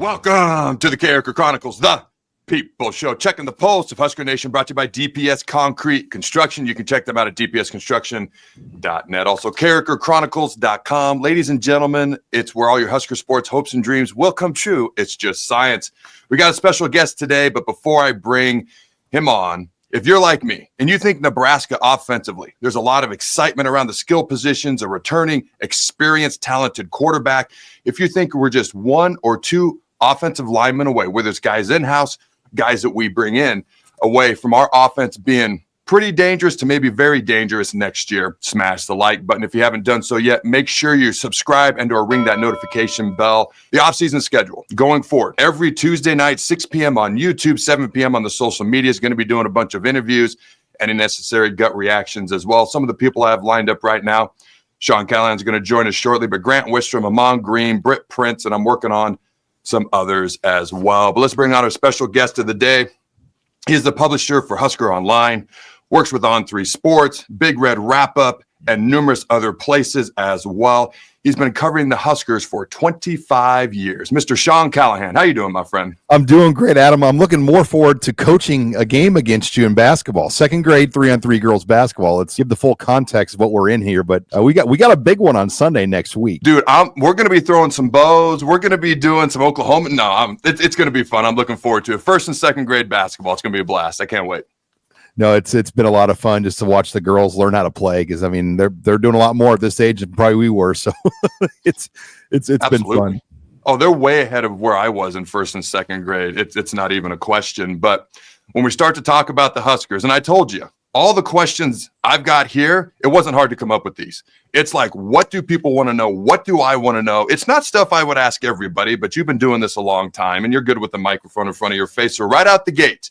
Welcome to the Carriker Chronicles, the People Show. Checking the pulse of Husker Nation, brought to you by DPS Concrete Construction. You can check them out at dpsconstruction.net. Also, CarrikerChronicles.com. Ladies and gentlemen, it's where all your Husker sports hopes and dreams will come true. It's just science. We got a special guest today, but before I bring him on, if you're like me and you think Nebraska offensively, there's a lot of excitement around the skill positions, a returning, experienced, talented quarterback. If you think we're just one or two offensive linemen away, whether it's guys in-house, guys that we bring in, away from our offense being pretty dangerous to maybe very dangerous next year, smash the like button. If you haven't done so yet, make sure you subscribe and or ring that notification bell. The offseason schedule going forward, every Tuesday night, 6 p.m. on YouTube, 7 p.m. on the social media, is going to be doing a bunch of interviews, any necessary gut reactions as well. Some of the people I have lined up right now, Sean Callahan is going to join us shortly, but Grant Wistrom, Amon Green, Britt Prince, and I'm working on some others as well. But let's bring on our special guest of the day. He is the publisher for Husker Online, works with On3 Sports, Big Red Wrap-Up, and numerous other places as well. He's been covering the Huskers for 25 years. Mr. Sean Callahan, how you doing, my friend? I'm doing great, Adam. I'm looking more forward to coaching a game against you in basketball. Second grade, 3-on-3 girls basketball. Let's give the full context of what we're in here, but we got a big one on Sunday next week. Dude, we're going to be throwing some bows. We're going to be doing some Oklahoma. No, it's going to be fun. I'm looking forward to it. First and second grade basketball. It's going to be a blast. I can't wait. No, it's been a lot of fun just to watch the girls learn how to play, because I mean they're doing a lot more at this age than probably we were. So it's been fun. Oh, they're way ahead of where I was in first and second grade. It's not even a question. But when we start to talk about the Huskers, and I told you all the questions I've got here, it wasn't hard to come up with these. It's like, what do people want to know? What do I want to know? It's not stuff I would ask everybody, but you've been doing this a long time, and you're good with the microphone in front of your face. So right out the gate,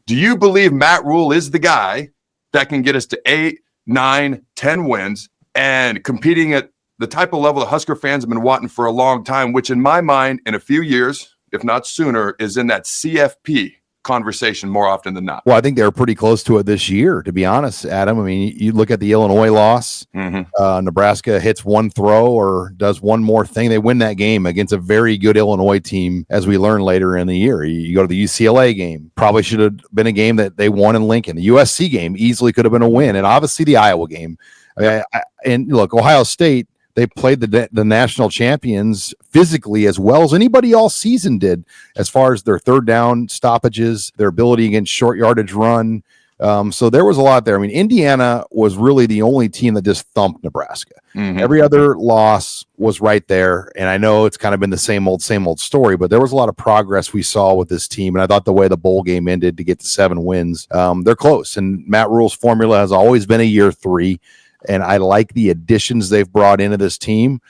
do you believe Matt Rhule is the guy that can get us to 8, 9, 10 wins and competing at the type of level the Husker fans have been wanting for a long time, which in my mind, in a few years, if not sooner, is in that CFP conversation more often than not? Well, I think they were pretty close to it this year, to be honest, Adam. I mean, you look at the Illinois loss, Nebraska hits one throw or does one more thing, they win that game against a very good Illinois team, as we learn later in the year. You go to the UCLA game, probably should have been a game that they won in Lincoln. The USC game easily could have been a win, and obviously the Iowa game. And look, Ohio State, they played the national champions physically as well as anybody all season did, as far as their third down stoppages, their ability against short yardage run. So there was a lot there. I mean, Indiana was really the only team that just thumped Nebraska. Every other loss was right there. And I know it's kind of been the same old story, but there was a lot of progress we saw with this team. And I thought the way the bowl game ended to get to 7 wins, they're close. And Matt Rhule's formula has always been a year 3. And I like the additions they've brought into this team.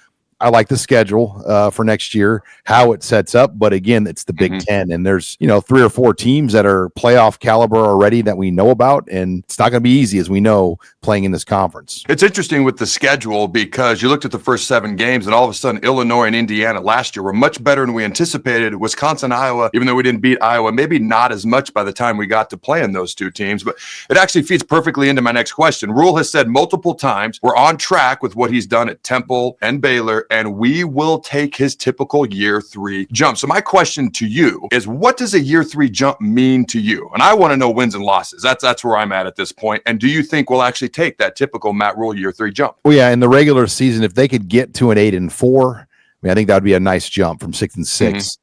I like the schedule for next year, how it sets up. But again, it's the Big Ten, and there's 3 or 4 teams that are playoff caliber already that we know about, and it's not going to be easy, as we know, playing in this conference. It's interesting with the schedule, because you looked at the first 7 games, and all of a sudden Illinois and Indiana last year were much better than we anticipated. Wisconsin, Iowa, even though we didn't beat Iowa, maybe not as much by the time we got to playing those 2 teams. But it actually feeds perfectly into my next question. Rhule has said multiple times we're on track with what he's done at Temple and Baylor, and we will take his typical year 3 jump. So my question to you is, what does a year 3 jump mean to you? And I want to know wins and losses. That's where I'm at this point. And do you think we'll actually take that typical Matt Rhule year 3 jump? Well, yeah, in the regular season, if they could get to an 8-4, I mean, I think that would be a nice jump from 6-6.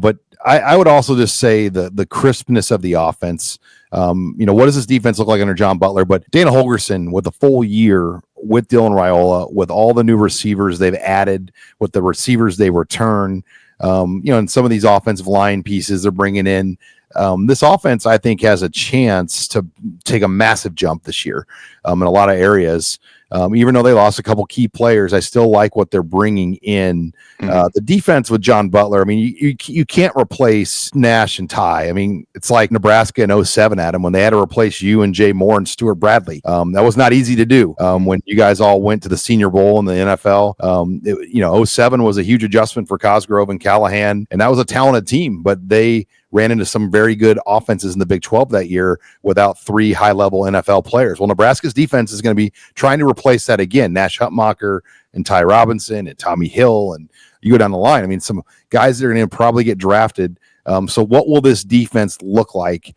But I would also just say the crispness of the offense. What does this defense look like under John Butler? But Dana Holgorsen, with a full year with Dylan Raiola, with all the new receivers they've added, with the receivers they return, and some of these offensive line pieces they're bringing in, this offense, I think, has a chance to take a massive jump this year in a lot of areas. Even though they lost a couple key players, I still like what they're bringing in. The defense with John Butler, I mean, you can't replace Nash and Ty. I mean, it's like Nebraska in 07, Adam, when they had to replace you and Jay Moore and Stuart Bradley. That was not easy to do when you guys all went to the Senior Bowl in the NFL. 07 was a huge adjustment for Cosgrove and Callahan, and that was a talented team, but they ran into some very good offenses in the Big 12 that year without 3 high-level NFL players. Well, Nebraska's defense is going to be trying to replace that again. Nash Hutmacher and Ty Robinson and Tommy Hill, and you go down the line. I mean, some guys that are going to probably get drafted. So what will this defense look like,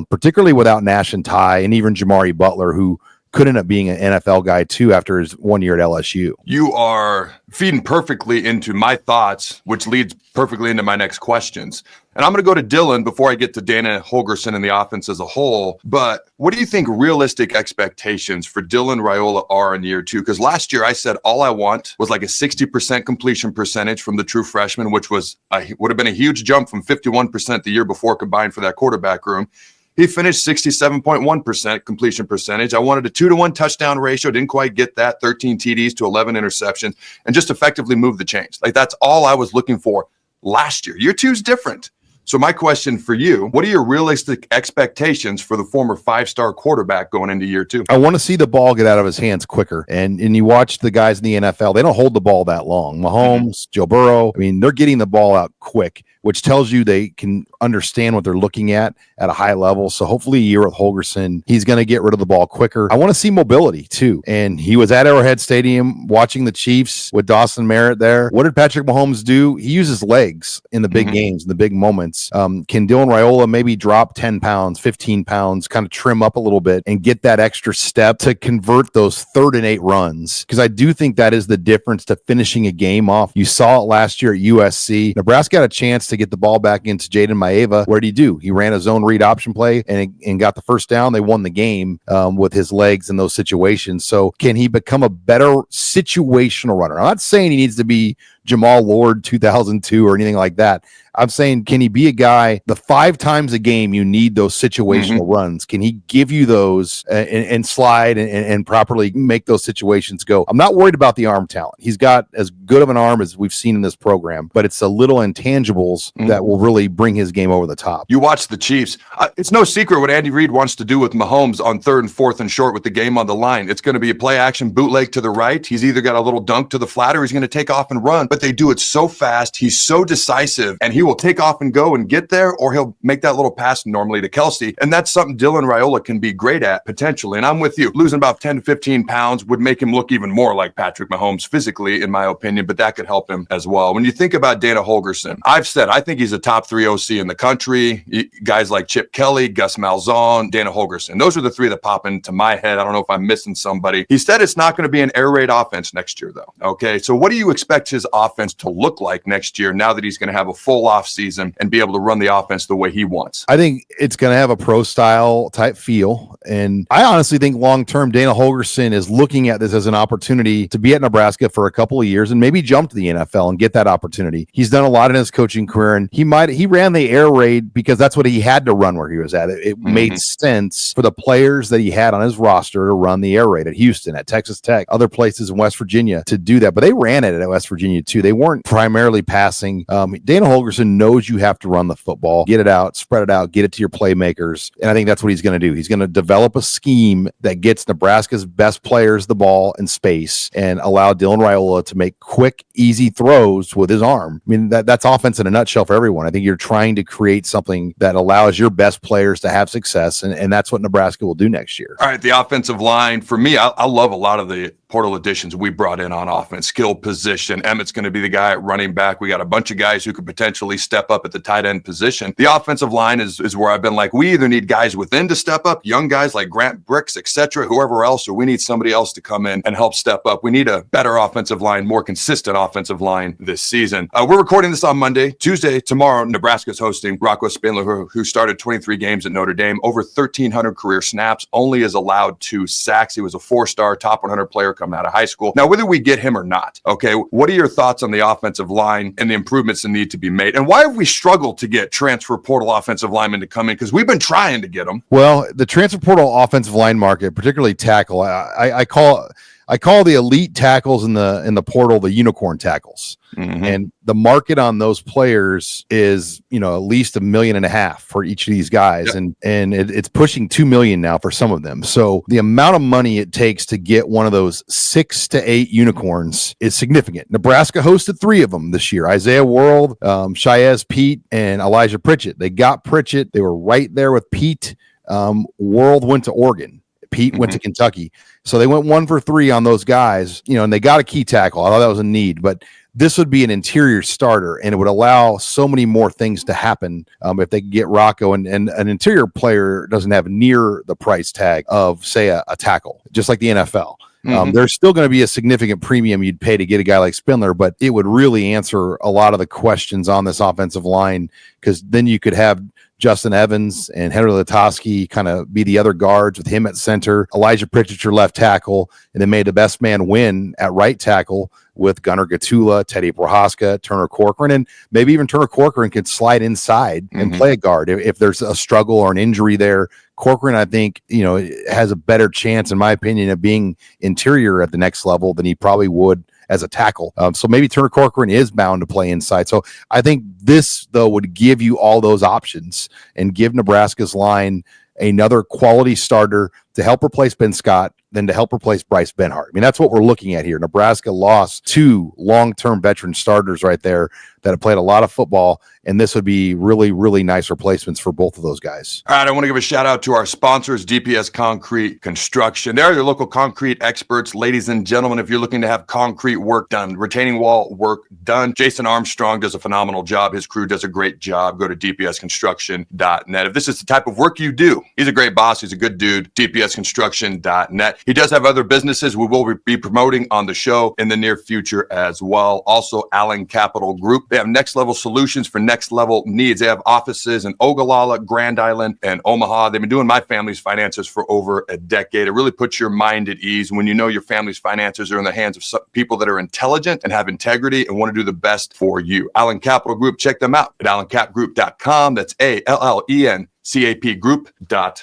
particularly without Nash and Ty and even Jamari Butler, who could end up being an NFL guy too after his 1 year at LSU? You are feeding perfectly into my thoughts, which leads perfectly into my next questions. And I'm going to go to Dylan before I get to Dana Holgorsen and the offense as a whole. But what do you think realistic expectations for Dylan Raiola are in year 2? Because last year I said all I want was like a 60% completion percentage from the true freshman, which would have been a huge jump from 51% the year before combined for that quarterback room. He finished 67.1% completion percentage. I wanted a 2-to-1 touchdown ratio. Didn't quite get that. 13 TDs to 11 interceptions, and just effectively move the chains. Like, that's all I was looking for last year. Year 2 is different. So my question for you, what are your realistic expectations for the former 5-star quarterback going into year 2? I want to see the ball get out of his hands quicker. And you watch the guys in the NFL, they don't hold the ball that long. Mahomes, Joe Burrow, I mean, they're getting the ball out quick, which tells you they can understand what they're looking at a high level. So hopefully a year with Holgorsen, he's going to get rid of the ball quicker. I want to see mobility too. And he was at Arrowhead Stadium watching the Chiefs with Dawson Merritt there. What did Patrick Mahomes do? He uses legs in the big games, in the big moments. Can Dylan Raiola maybe drop 10 pounds, 15 pounds, kind of trim up a little bit and get that extra step to convert those 3rd and 8 runs? Because I do think that is the difference to finishing a game off. You saw it last year at USC. Nebraska had a chance to get the ball back into Jaden Maeva. What did he do? He ran a zone read option play and got the first down. They won the game with his legs in those situations. So can he become a better situational runner? I'm not saying he needs to be Jamal Lord 2002 or anything like that. I'm saying, can he be a guy, the 5 times a game you need those situational runs? Can he give you those and slide and properly make those situations go? I'm not worried about the arm talent. He's got as good of an arm as we've seen in this program, but it's the little intangibles that will really bring his game over the top. You watch the Chiefs. It's no secret what Andy Reid wants to do with Mahomes on 3rd and 4th and short with the game on the line. It's going to be a play action bootleg to the right. He's either got a little dunk to the flat or he's going to take off and run, but they do it so fast. He's so decisive, and he will take off and go and get there, or he'll make that little pass normally to Kelsey. And that's something Dylan Raiola can be great at potentially. And I'm with you. Losing about 10 to 15 pounds would make him look even more like Patrick Mahomes physically, in my opinion, but that could help him as well. When you think about Dana Holgorsen, I've said I think he's a top 3 OC in the country. Guys like Chip Kelly, Gus Malzahn, Dana Holgorsen. Those are the 3 that pop into my head. I don't know if I'm missing somebody. He said it's not going to be an air raid offense next year, though. Okay, so what do you expect his offense to look like next year now that he's going to have a full off season and be able to run the offense the way he wants? I think it's going to have a pro style type feel. And I honestly think long-term Dana Holgorsen is looking at this as an opportunity to be at Nebraska for a couple of years and maybe jump to the NFL and get that opportunity. He's done a lot in his coaching career, and he ran the air raid because that's what he had to run where he was at. It made sense for the players that he had on his roster to run the air raid at Houston, at Texas Tech, other places in West Virginia to do that. But they ran it at West Virginia too. They weren't primarily passing. Dana Holgorsen knows you have to run the football, get it out, spread it out, get it to your playmakers. And I think that's what he's going to do. He's going to develop a scheme that gets Nebraska's best players the ball in space and allow Dylan Raiola to make quick, easy throws with his arm. I mean, that's offense in a nutshell for everyone. I think you're trying to create something that allows your best players to have success, and that's what Nebraska will do next year. All right, the offensive line. For me, I love a lot of the portal additions we brought in on offense. Skill position. Emmett's going to be the guy at running back. We got a bunch of guys who could potentially step up at the tight end position. The offensive line is where I've been like, we either need guys within to step up, young guys like Grant Bricks, etc., whoever else, or we need somebody else to come in and help step up. We need a better offensive line, more consistent offensive line this season. We're recording this on Monday. Tuesday, tomorrow, Nebraska's hosting Rocco Spindler, who started 23 games at Notre Dame, over 1,300 career snaps, only is allowed 2 sacks. He was a 4-star, top 100 player coming out of high school. Now, whether we get him or not, okay, what are your thoughts on the offensive line and the improvements that need to be made? And why have we struggled to get transfer portal offensive linemen to come in? Because we've been trying to get them. Well, the transfer portal offensive line market, particularly tackle, I call the elite tackles in the portal the unicorn tackles. And the market on those players is, at least $1.5 million for each of these guys. Yep. And it's pushing $2 million now for some of them. So the amount of money it takes to get one of those 6 to 8 unicorns is significant. Nebraska hosted 3 of them this year: Isaiah World, Shaez Pete, and Elijah Pritchett. They got Pritchett. They were right there with Pete. World went to Oregon. Pete went to Kentucky. So they went 1 for 3 on those guys, and they got a key tackle. I thought that was a need, but this would be an interior starter, and it would allow so many more things to happen if they could get Rocco. And an interior player doesn't have near the price tag of, say, a tackle, just like the NFL. There's still going to be a significant premium you'd pay to get a guy like Spindler, but it would really answer a lot of the questions on this offensive line, because then you could have Justin Evans and Henry Latoski kind of be the other guards with him at center, Elijah Pritchett your left tackle, and then made the best man win at right tackle with Gunnar Gatula, Teddy Prohaska, Turner Corcoran, and maybe even Turner Corcoran could slide inside and play a guard. If there's a struggle or an injury there, Corcoran, I think, has a better chance, in my opinion, of being interior at the next level than he probably would as a tackle. So maybe Turner Corcoran is bound to play inside. So I think this, though, would give you all those options and give Nebraska's line another quality starter to help replace Ben Scott than to help replace Bryce Benhart. I mean, that's what we're looking at here. Nebraska lost 2 long-term veteran starters right there that have played a lot of football, and this would be really, really nice replacements for both of those guys. All right, I want to give a shout out to our sponsors, DPS Concrete Construction. They're your local concrete experts. Ladies and gentlemen, if you're looking to have concrete work done, retaining wall work done, Jason Armstrong does a phenomenal job. His crew does a great job. Go to dpsconstruction.net. If this is the type of work you do, he's a great boss. He's a good dude. dpsconstruction.net. He does have other businesses we will be promoting on the show in the near future as well. Also, Allen Capital Group. They have next level solutions for next level needs. They have offices in Ogallala, Grand Island, and Omaha. They've been doing my family's finances for over a decade. It really puts your mind at ease when you know your family's finances are in the hands of people that are intelligent and have integrity and want to do the best for you. Allen Capital Group, check them out at allencapgroup.com. That's ALLENCAP group.com.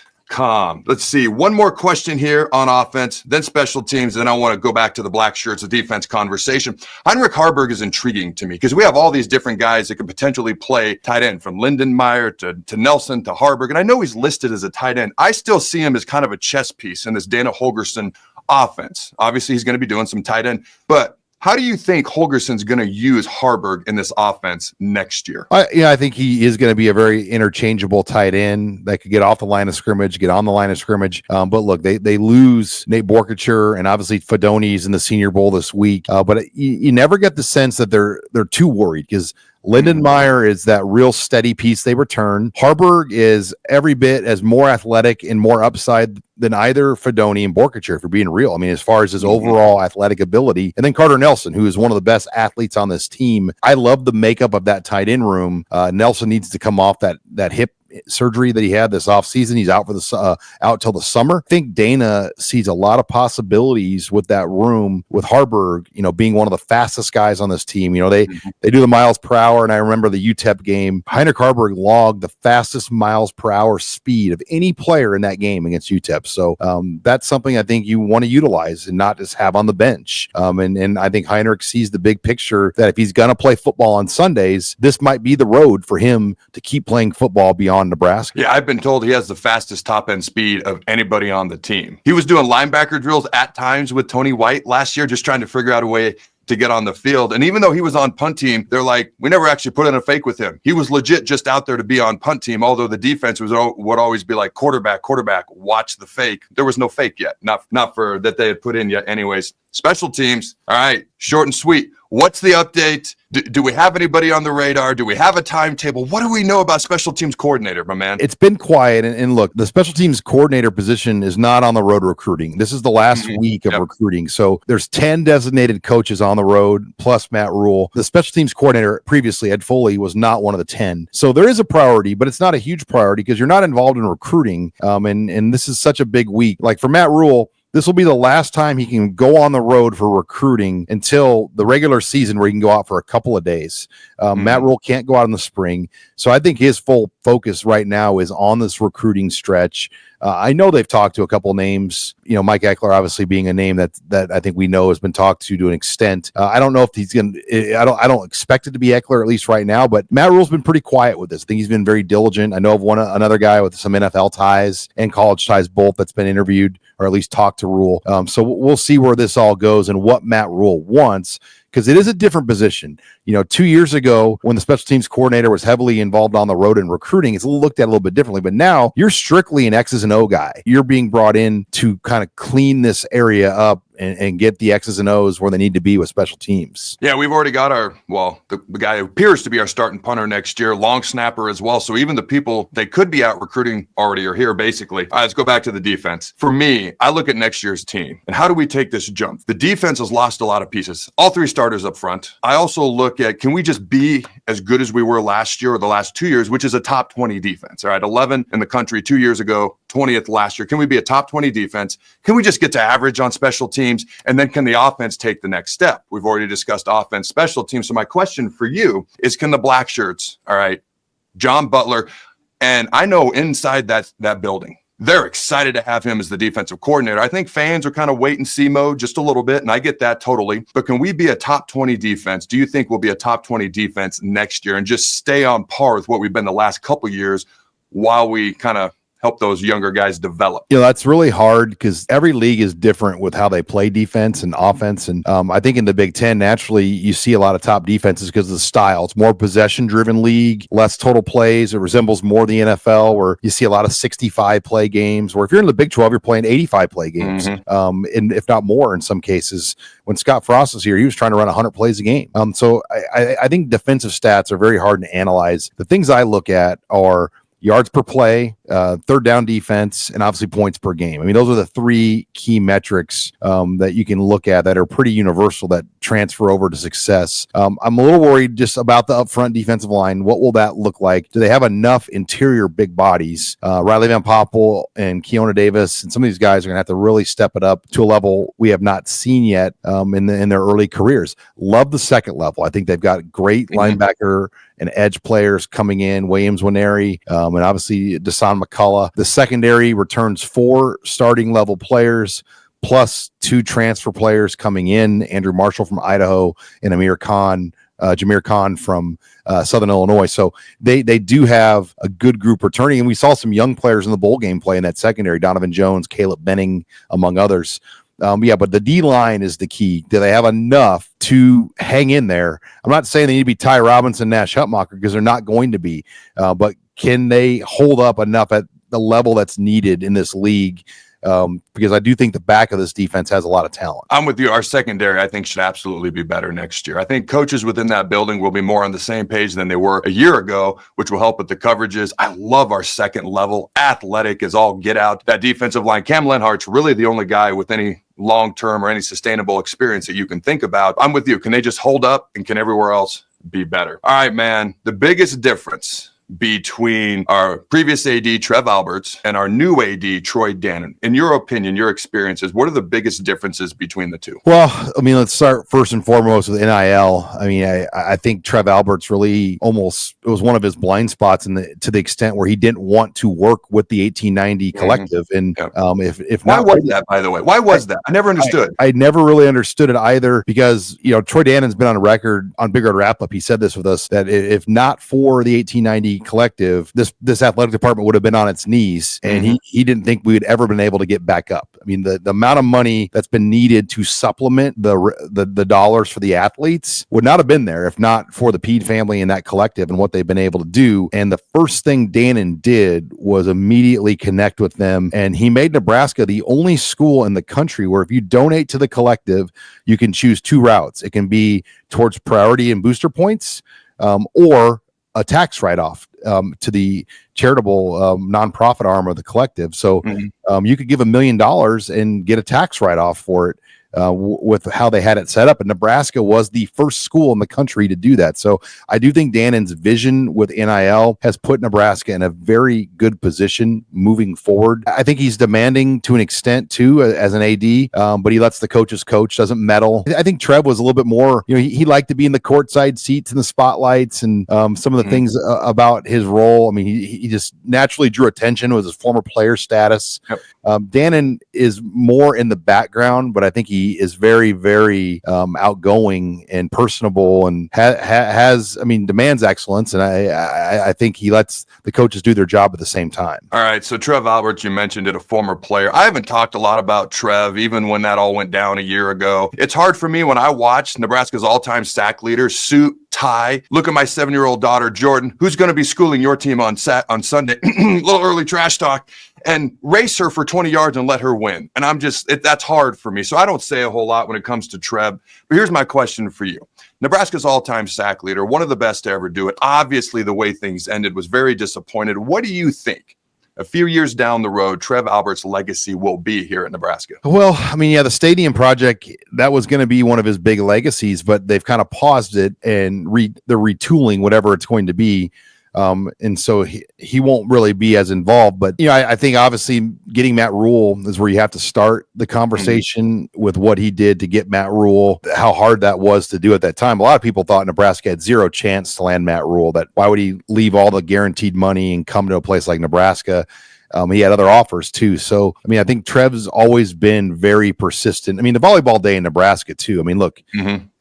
Let's see. One more question here on offense, then special teams. Then I want to go back to the Blackshirts, the defense conversation. Hrich Berg is intriguing to me because we have all these different guys that could potentially play tight end, from Lindenmeyer to Nelson to HAARBERG. And I know he's listed as a tight end. I still see him as kind of a chess piece in this Dana Holgorsen offense. Obviously, he's going to be doing some tight end, but how do you think Holgorsen's going to use HAARBERG in this offense next year? I think he is going to be a very interchangeable tight end that could get off the line of scrimmage, get on the line of scrimmage. But look, they lose Nate Borkacher, and obviously Fedoni's in the Senior Bowl this week. But you never get the sense that they're too worried, because Lindenmeyer is that real steady piece they return. HAARBERG is every bit as more athletic and more upside than either Fedoni and Borkacher, if you're being real. I mean, as far as his overall athletic ability. And then Carter Nelson, who is one of the best athletes on this team. I love the makeup of that tight end room. Nelson needs to come off that hip surgery that he had this offseason. He's out for out till the summer. I think Dana sees a lot of possibilities with that room, with HAARBERG, being one of the fastest guys on this team. They do the miles per hour, and I remember the UTEP game. Hrich Berg logged the fastest miles per hour speed of any player in that game against UTEP. So that's something I think you want to utilize and not just have on the bench. And I think Hrich sees the big picture that if he's going to play football on Sundays, this might be the road for him to keep playing football beyond Nebraska. Yeah, I've been told he has the fastest top end speed of anybody on the team. He was doing linebacker drills at times with Tony White last year, just trying to figure out a way to get on the field. And even though he was on punt team, they're like, we never actually put in a fake with him. He was legit just out there to be on punt team, although the defense would always be like, quarterback, watch the fake. There was no fake yet, not for that they had put in yet. Anyways, special teams. All right, short and sweet. What's the update? Do we have anybody on the radar? Do we have a timetable? What do we know about special teams coordinator, my man? It's been quiet. And look, the special teams coordinator position is not on the road recruiting. This is the last week of recruiting. So there's 10 designated coaches on the road, plus Matt Rhule. The special teams coordinator previously, Ed Foley, was not one of the 10. So there is a priority, but it's not a huge priority because you're not involved in recruiting. And this is such a big week. Like for Matt Rhule, this will be the last time he can go on the road for recruiting until the regular season, where he can go out for a couple of days. Matt Rhule can't go out in the spring. So I think his full focus right now is on this recruiting stretch. I know they've talked to a couple names, Mike Eckler obviously being a name that I think we know has been talked to an extent. I don't know if he's going to, I don't expect it to be Eckler, at least right now, but Matt Rhule's been pretty quiet with this. I think he's been very diligent. I know of another guy with some NFL ties and college ties both that's been interviewed, or at least talked to Rhule. So we'll see where this all goes and what Matt Rhule wants, because it is a different position. 2 years ago when the special teams coordinator was heavily involved on the road in recruiting, it's looked at a little bit differently. But now you're strictly an X's and O guy. You're being brought in to kind of clean this area up and get the X's and O's where they need to be with special teams. Yeah, we've already got the guy who appears to be our starting punter next year, long snapper as well. So even the people they could be out recruiting already are here, basically. All right, let's go back to the defense. For me, I look at next year's team and how do we take this jump? The defense has lost a lot of pieces. All 3 starters up front. I also look at, can we just be as good as we were last year or the last 2 years, which is a top 20 defense? All right, 11 in the country 2 years ago, 20th last year. Can we be a top 20 defense? Can we just get to average on special teams? And then can the offense take the next step? We've already discussed offense, special teams. So my question for you is, can the Blackshirts, all right, John Butler, and I know inside that building, they're excited to have him as the defensive coordinator. I think fans are kind of wait and see mode just a little bit, and I get that totally. But can we be a top 20 defense? Do you think we'll be a top 20 defense next year and just stay on par with what we've been the last couple of years while we kind of help those younger guys develop? That's really hard because every league is different with how they play defense and offense. And I think in the Big Ten, naturally, you see a lot of top defenses because of the style. It's more possession-driven league, less total plays. It resembles more the NFL, where you see a lot of 65-play games, where if you're in the Big 12, you're playing 85-play games, and if not more in some cases. When Scott Frost was here, he was trying to run 100 plays a game. So I think defensive stats are very hard to analyze. The things I look at are yards per play, third down defense, and obviously points per game. I mean, those are the 3 key metrics that you can look at that are pretty universal that transfer over to success. I'm a little worried just about the upfront defensive line. What will that look like? Do they have enough interior big bodies? Riley Van Poppel and Keona Davis and some of these guys are going to have to really step it up to a level we have not seen yet in their early careers. Love the second level. I think they've got great linebacker and edge players coming in, Williams Winery, and obviously Dasan McCullough. The secondary returns 4 starting level players plus 2 transfer players coming in, Andrew Marshall from Idaho and Jameer Khan from Southern Illinois. So they do have a good group returning, and we saw some young players in the bowl game play in that secondary, Donovan Jones, Caleb Benning, among others. But the D-line is the key. Do they have enough to hang in there? I'm not saying they need to be Ty Robinson, Nash Hutmacher, because they're not going to be. But can they hold up enough at the level that's needed in this league? Because I do think the back of this defense has a lot of talent. I'm with you. Our secondary, I think, should absolutely be better next year. I think coaches within that building will be more on the same page than they were a year ago, which will help with the coverages. I love our second level. Athletic is all get out. That defensive line, Cam Lenhart's really the only guy with any long-term or any sustainable experience that you can think about. I'm with you. Can they just hold up, and can everywhere else be better? All right, man. The biggest difference between our previous AD, Trev Alberts, and our new AD, Troy Dannen. In your opinion, your experiences, what are the biggest differences between the two? Well, I mean, let's start first and foremost with NIL. I mean, I think Trev Alberts really almost, it was one of his blind spots to the extent where he didn't want to work with the 1890 collective. And if why not, was that, by the way? Why was that? I never understood. I never really understood it either, because, Troy Dannen's been on record on Big Red Wrap Up. He said this with us, that if not for the 1890 collective, this athletic department would have been on its knees, and he didn't think we would ever been able to get back up. I mean, the amount of money that's been needed to supplement the dollars for the athletes would not have been there if not for the Pede family and that collective and what they've been able to do. And the first thing Dannen did was immediately connect with them, and he made Nebraska the only school in the country where if you donate to the collective, you can choose 2 routes. It can be towards priority and booster points, or a tax write-off to the charitable nonprofit arm of the collective. So you could give $1 million and get a tax write-off for it with how they had it set up. And Nebraska was the first school in the country to do that. So I do think Dannen's vision with NIL has put Nebraska in a very good position moving forward. I think he's demanding to an extent too, as an AD, but he lets the coaches coach, doesn't meddle. I think Trev was a little bit more, he liked to be in the courtside seats and the spotlights and some of the things about his role. I mean, he just naturally drew attention with his former player status. Dannen is more in the background, but I think he is very, very outgoing and personable, and demands excellence. And I think he lets the coaches do their job at the same time. All right. So Trev Albert, you mentioned it, a former player. I haven't talked a lot about Trev, even when that all went down a year ago. It's hard for me when I watch Nebraska's all-time sack leader, suit, tie, look at my 7-year-old daughter, Jordan, who's going to be schooling your team on Sunday, a little early trash talk, and race her for 20 yards and let her win. And that's hard for me. So I don't say a whole lot when it comes to Trev. But here's my question for you. Nebraska's all-time sack leader, one of the best to ever do it. Obviously, the way things ended was very disappointed. What do you think a few years down the road Trev Albert's legacy will be here at Nebraska? Well, the stadium project, that was going to be one of his big legacies, but they've kind of paused it and they're retooling whatever it's going to be. And so he won't really be as involved, but I think obviously getting Matt Rhule is where you have to start the conversation with what he did to get Matt Rhule, how hard that was to do at that time. A lot of people thought Nebraska had zero chance to land Matt Rhule, that why would he leave all the guaranteed money and come to a place like Nebraska? He had other offers too. So, I think Trev's always been very persistent. The volleyball day in Nebraska too. Look,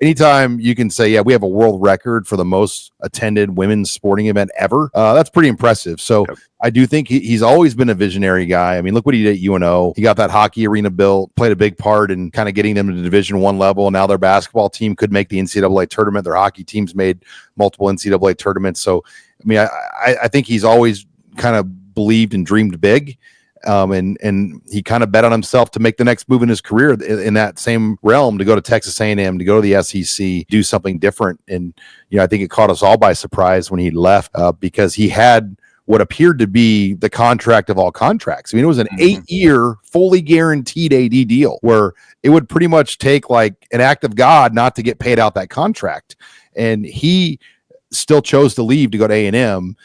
anytime you can say, yeah, we have a world record for the most attended women's sporting event ever, that's pretty impressive. So I do think he's always been a visionary guy. Look what he did at UNO. He got that hockey arena built, played a big part in kind of getting them to Division I level. Now their basketball team could make the NCAA tournament. Their hockey teams made multiple NCAA tournaments. So, I think he's always kind of believed and dreamed big, and he kind of bet on himself to make the next move in his career in that same realm, to go to Texas A&M, to go to the SEC, do something different. And I think it caught us all by surprise when he left, because he had what appeared to be the contract of all contracts. It was an 8-year fully guaranteed AD deal where it would pretty much take like an act of God not to get paid out that contract, and he still chose to leave to go to A&M,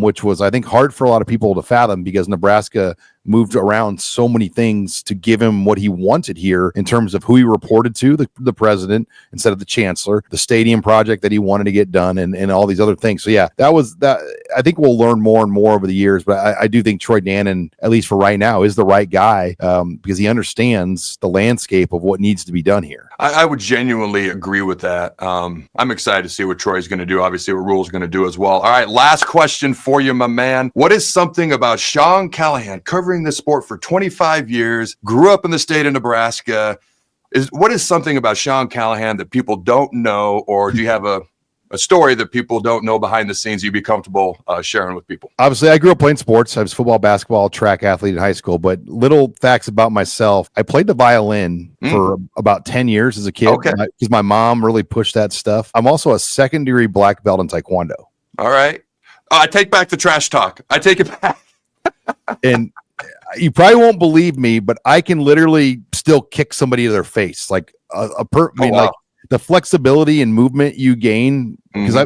which was, I think, hard for a lot of people to fathom, because Nebraska moved around so many things to give him what he wanted here in terms of who he reported to, the president instead of the chancellor, the stadium project that he wanted to get done, and all these other things. So yeah, that was that. I think we'll learn more and more over the years, but I do think Troy Dannen, at least for right now, is the right guy, because he understands the landscape of what needs to be done here. I would genuinely agree with that. I'm excited to see what Troy's going to do, obviously what Rhule's going to do as well. All right, last question for you, my man. What is something about Sean Callahan, covering this sport for 25 years, grew up in the state of Nebraska, what is something about Sean Callahan that people don't know, or do you have a story that people don't know behind the scenes you'd be comfortable sharing with people? Obviously, I grew up playing sports. I was football, basketball, track athlete in high school, but little facts about myself. I played the violin for about 10 years as a kid, because my mom really pushed that stuff. I'm also a second-degree black belt in Taekwondo. All right. I take back the trash talk. I take it back. And you probably won't believe me, but I can literally still kick somebody to their face. Like like the flexibility and movement you gain, because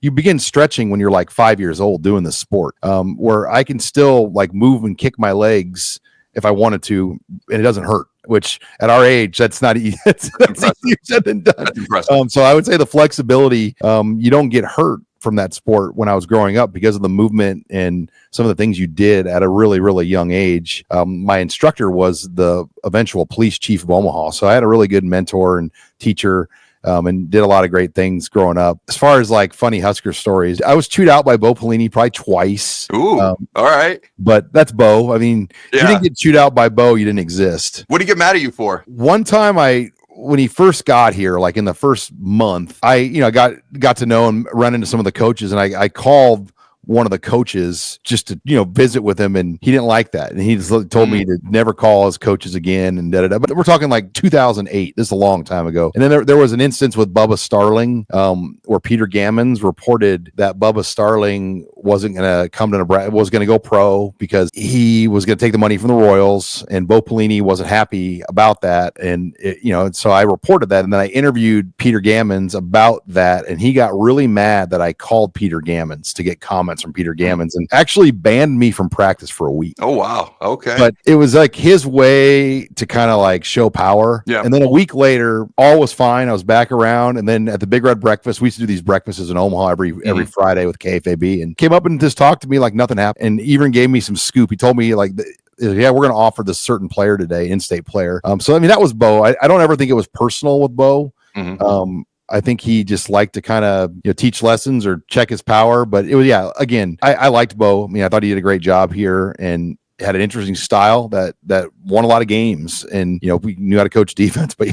you begin stretching when you're like 5 years old doing this sport, where I can still like move and kick my legs if I wanted to, and it doesn't hurt, which at our age, that's not easy. That's easier said than done. So I would say the flexibility, you don't get hurt from that sport when I was growing up because of the movement and some of the things you did at a really, really young age. My instructor was the eventual police chief of Omaha. So I had a really good mentor and teacher, and did a lot of great things growing up. As far as like funny Husker stories, I was chewed out by Bo Pelini probably twice. Ooh, all right. But that's Bo. If you didn't get chewed out by Bo, you didn't exist. What did he get mad at you for? One time when he first got here, like in the first month, I got to know and run into some of the coaches, and I called one of the coaches just to visit with him, and he didn't like that, and he just told me to never call his coaches again, and but we're talking like 2008. This is a long time ago. And then there was an instance with Bubba Starling, where Peter Gammons reported that Bubba Starling wasn't going to come to Nebraska, was going to go pro because he was going to take the money from the Royals, and Bo Pelini wasn't happy about that. And so I reported that, and then I interviewed Peter Gammons about that, and he got really mad that I called Peter Gammons to get comments from Peter Gammons, and actually banned me from practice for a week. Oh, wow. Okay. But it was like his way to kind of like show power. Yeah. And then a week later, all was fine. I was back around. And then at the Big Red Breakfast, we used to do these breakfasts in Omaha every Friday with KFAB, and came up and just talked to me like nothing happened, and even gave me some scoop. He told me like yeah, we're going to offer this certain player today, in-state player. So I mean, that was Bo. I don't ever think it was personal with Bo. I think he just liked to kind of teach lessons or check his power. But it was, again, I liked Bo. I mean, I thought he did a great job here and had an interesting style that won a lot of games. And we knew how to coach defense. But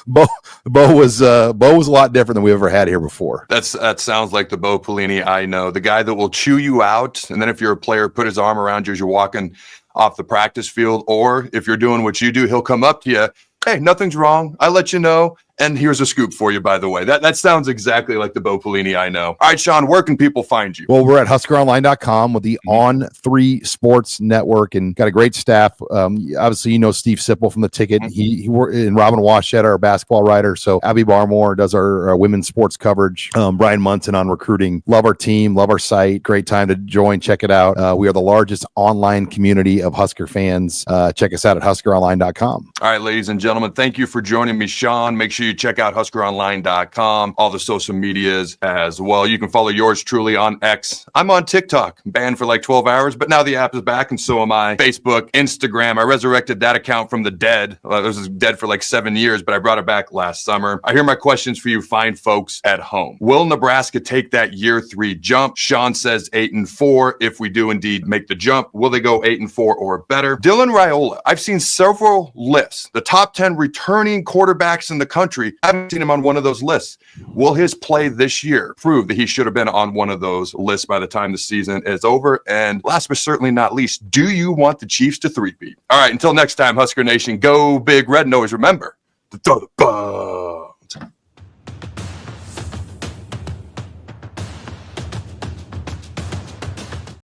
Bo was a lot different than we ever had here before. That sounds like the Bo Pelini I know, the guy that will chew you out. And then if you're a player, put his arm around you as you're walking off the practice field, or if you're doing what you do, he'll come up to you. Hey, nothing's wrong. I let you know. And here's a scoop for you, by the way. That sounds exactly like the Bo Pelini I know. All right, Sean, where can people find you? Well, we're at HuskerOnline.com with the On3 Sports Network and got a great staff. Obviously, Steve Sipple from The Ticket. He worked in Robin Washett, our basketball writer. So Abby Barmore does our women's sports coverage. Brian Munson on recruiting. Love our team. Love our site. Great time to join. Check it out. We are the largest online community of Husker fans. Check us out at HuskerOnline.com. All right, ladies and gentlemen, thank you for joining me, Sean. Make sure you check out HuskerOnline.com, all the social medias as well. You can follow yours truly on X. I'm on TikTok, banned for like 12 hours, but now the app is back, and so am I. Facebook, Instagram. I resurrected that account from the dead. It was dead for like 7 years, but I brought it back last summer. I hear my questions for you fine folks at home. Will Nebraska take that year 3 jump? Sean says 8-4. If we do indeed make the jump, will they go 8-4 or better? Dylan Raiola. I've seen several lists. The top 10 returning quarterbacks in the country. I haven't seen him on one of those lists. Will his play this year prove that he should have been on one of those lists by the time the season is over? And last but certainly not least, do you want the Chiefs to three-peat? All right, until next time, Husker Nation, go Big Red, and always remember to throw the ball.